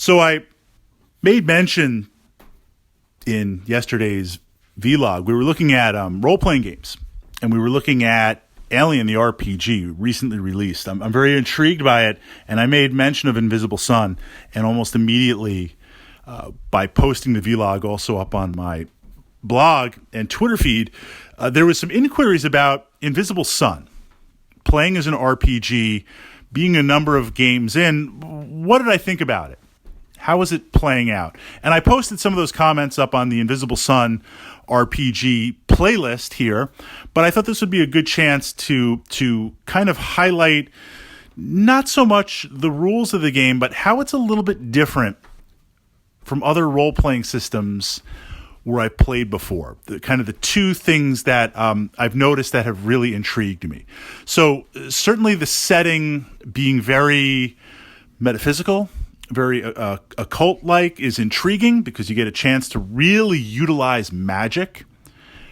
So I made mention in yesterday's vlog. We were looking at role-playing games, and we were looking at Alien, the RPG, recently released. I'm very intrigued by it, and I made mention of Invisible Sun, and almost immediately by posting the vlog also up on my blog and Twitter feed, there was some inquiries about Invisible Sun, playing as an RPG, being a number of games in. What did I think about it? How is it playing out? And I posted some of those comments up on the Invisible Sun RPG playlist here, but I thought this would be a good chance to kind of highlight not so much the rules of the game, but how it's a little bit different from other role-playing systems where I played before. The two things that I've noticed that have really intrigued me. So certainly the setting being very metaphysical, very occult-like is intriguing because you get a chance to really utilize magic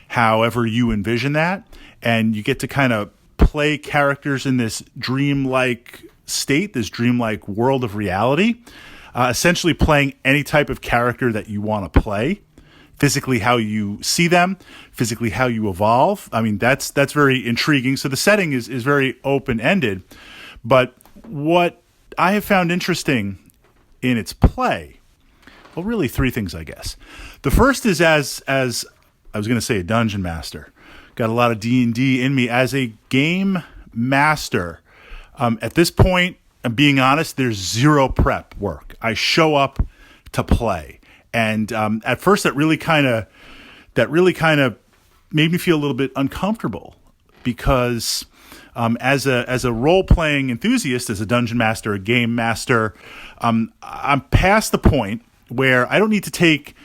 however you envision that, and you get to kind of play characters in this dreamlike state, this dreamlike world of reality, essentially playing any type of character that you want to play, physically how you see them, physically how you evolve. I mean, that's very intriguing. So the setting is very open-ended, but what I have found interesting in its play, well, really three things, I guess. The first is as I was going to say a dungeon master. Got a lot of D&D in me. As a game master, at this point, I'm being honest, there's zero prep work. I show up to play. And at first, that really kind of made me feel a little bit uncomfortable because as a role-playing enthusiast, as a dungeon master, a game master, I'm past the point where I don't need to take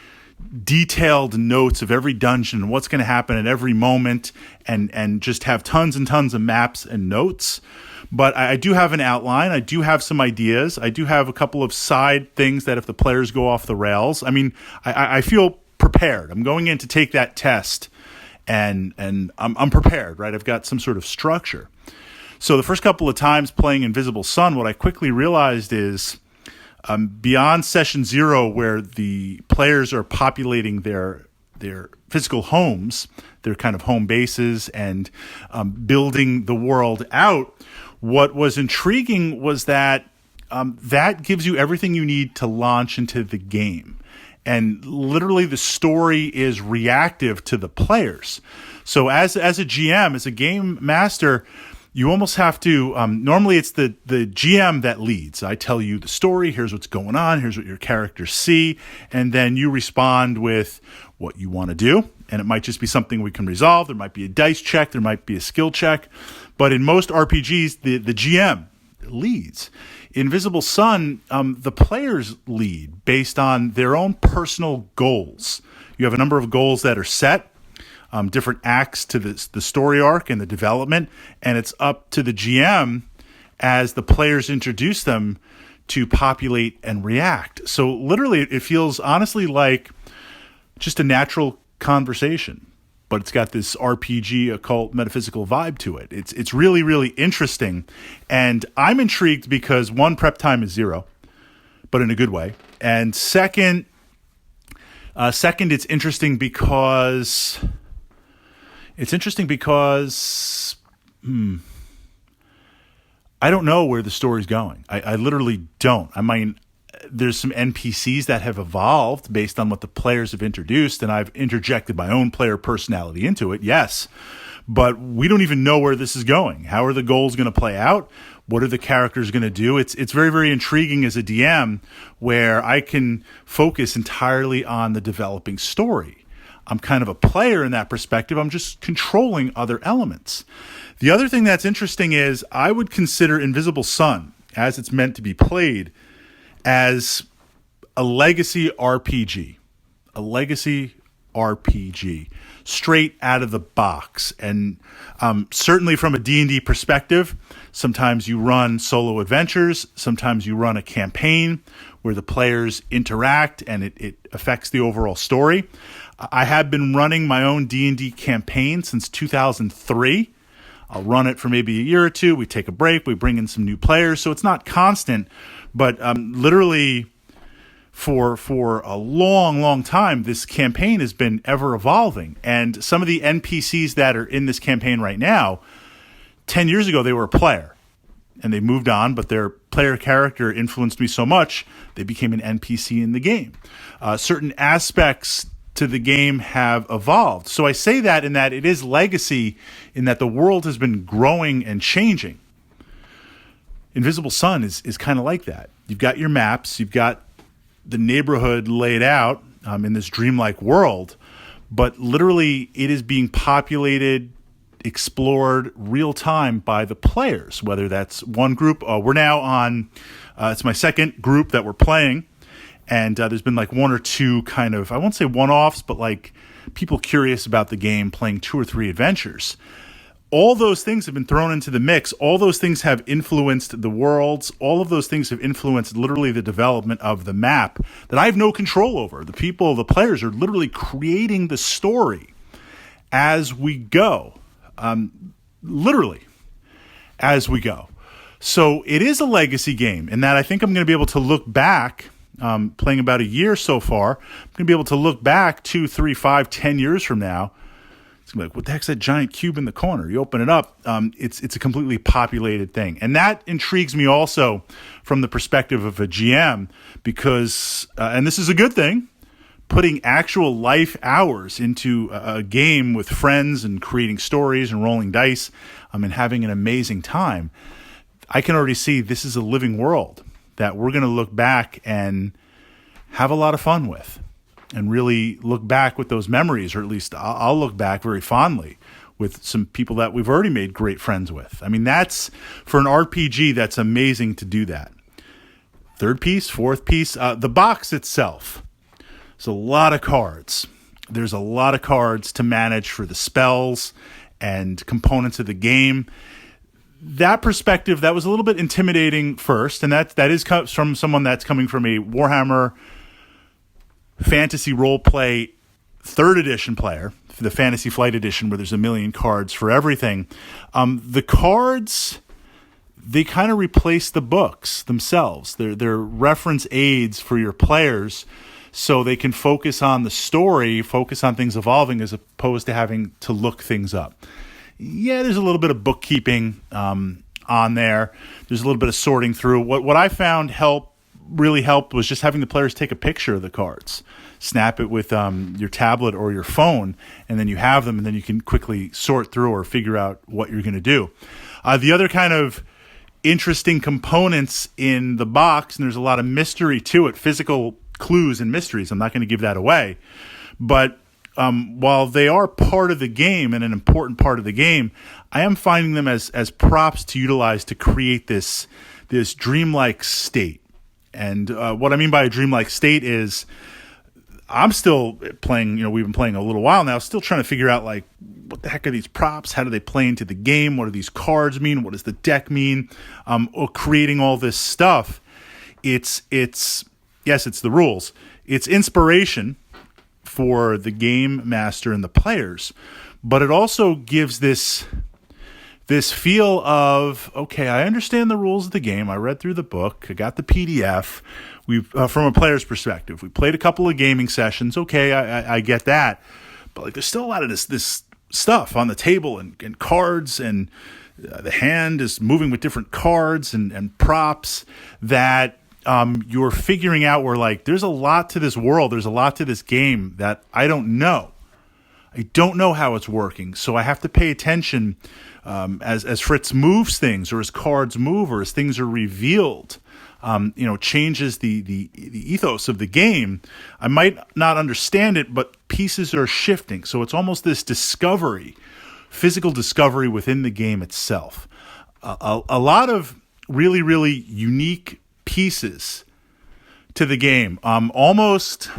detailed notes of every dungeon and what's going to happen at every moment and just have tons and tons of maps and notes. But I do have an outline. I do have some ideas. I do have a couple of side things that if the players go off the rails, I mean, I feel prepared. I'm going in to take that test and I'm prepared, right? I've got some sort of structure. So the first couple of times playing Invisible Sun, what I quickly realized is beyond session 0, where the players are populating their physical homes, their kind of home bases, and building the world out, what was intriguing was that that gives you everything you need to launch into the game. And literally the story is reactive to the players. So as a GM, as a game master, you almost have to, normally it's the GM that leads. I tell you the story, here's what's going on, here's what your characters see, and then you respond with what you want to do. And it might just be something we can resolve. There might be a dice check, there might be a skill check. But in most RPGs, the GM leads. Invisible Sun, the players lead based on their own personal goals. You have a number of goals that are set, different acts to the story arc and the development, and it's up to the GM as the players introduce them to populate and react. So literally, it feels honestly like just a natural conversation, but it's got this RPG, occult, metaphysical vibe to it. It's really, really interesting, and I'm intrigued because one, prep time is 0, but in a good way, and second, it's interesting because I don't know where the story's going. I literally don't. I mean, there's some NPCs that have evolved based on what the players have introduced, and I've interjected my own player personality into it, yes. But we don't even know where this is going. How are the goals going to play out? What are the characters going to do? It's very, very intriguing as a DM where I can focus entirely on the developing story. I'm kind of a player in that perspective. I'm just controlling other elements. The other thing that's interesting is I would consider Invisible Sun, as it's meant to be played, as a legacy RPG. A legacy RPG, straight out of the box. And certainly from a D&D perspective, sometimes you run solo adventures, sometimes you run a campaign where the players interact and it affects the overall story. I have been running my own D&D campaign since 2003. I'll run it for maybe a year or two. We take a break. We bring in some new players. So it's not constant, but literally for a long, long time, this campaign has been ever evolving. And some of the NPCs that are in this campaign right now, 10 years ago, they were a player and they moved on, but their player character influenced me so much, they became an NPC in the game. Certain aspects to the game have evolved. So I say that in that it is legacy, in that the world has been growing and changing. Invisible Sun is kind of like that. You've got your maps, you've got the neighborhood laid out in this dreamlike world, but literally it is being populated, explored real time by the players, whether that's one group. We're now on, it's my second group that we're playing, and there's been like one or two kind of, I won't say one-offs, but like people curious about the game playing 2 or 3 adventures. All those things have been thrown into the mix. All those things have influenced the worlds. All of those things have influenced literally the development of the map that I have no control over. The people, the players are literally creating the story as we go. Literally as we go. So it is a legacy game in that I think I'm going to be able to look back, playing about a year so far, I'm going to be able to look back 2, 3, 5, 10 years from now. It's going to be like, what the heck's that giant cube in the corner? You open it up, it's a completely populated thing. And that intrigues me also from the perspective of a GM because, and this is a good thing, putting actual life hours into a game with friends and creating stories and rolling dice and having an amazing time. I can already see this is a living world that we're going to look back and have a lot of fun with. And really look back with those memories, or at least I'll look back very fondly with some people that we've already made great friends with. I mean, that's, for an RPG, that's amazing to do that. Third piece, fourth piece, the box itself. There's a lot of cards. There's a lot of cards to manage for the spells and components of the game. That perspective, that was a little bit intimidating first, and that is from someone that's coming from a Warhammer Fantasy Roleplay 3rd edition player, the Fantasy Flight edition, where there's 1 million cards for everything. The cards, they kind of replace the books themselves. They're reference aids for your players so they can focus on the story, focus on things evolving as opposed to having to look things up. Yeah, there's a little bit of bookkeeping on there. There's a little bit of sorting through. What I found really helped was just having the players take a picture of the cards, snap it with your tablet or your phone, and then you have them, and then you can quickly sort through or figure out what you're going to do. The other kind of interesting components in the box, and there's a lot of mystery to it, physical clues and mysteries. I'm not going to give that away, but while they are part of the game and an important part of the game, I am finding them as props to utilize to create this dreamlike state. And what I mean by a dreamlike state is I'm still playing, we've been playing a little while now, still trying to figure out, like, what the heck are these props? How do they play into the game? What do these cards mean? What does the deck mean? Or creating all this stuff. It's yes, it's the rules. It's inspiration for the game master and the players, but it also gives this feel of, okay, I understand the rules of the game. I read through the book. I got the PDF. We've from a player's perspective, we played a couple of gaming sessions. Okay, I get that, but like, there's still a lot of this stuff on the table and cards, and the hand is moving with different cards and props that you're figuring out. Where, like, there's a lot to this world. There's a lot to this game that I don't know. I don't know how it's working, so I have to pay attention as Fritz moves things, or as cards move, or as things are revealed. Changes the ethos of the game. I might not understand it, but pieces are shifting. So it's almost this discovery, physical discovery within the game itself. A lot of really, really unique pieces to the game. Almost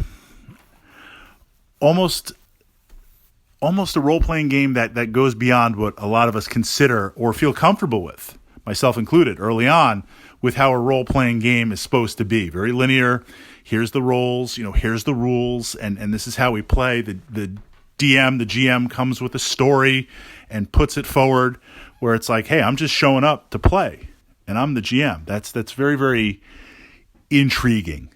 a role-playing game that goes beyond what a lot of us consider or feel comfortable with, myself included, early on, with how a role-playing game is supposed to be. Very linear. Here's the roles, here's the rules, and this is how we play. The DM, the GM comes with a story and puts it forward, where it's like, hey, I'm just showing up to play, and I'm the GM. That's very, very intriguing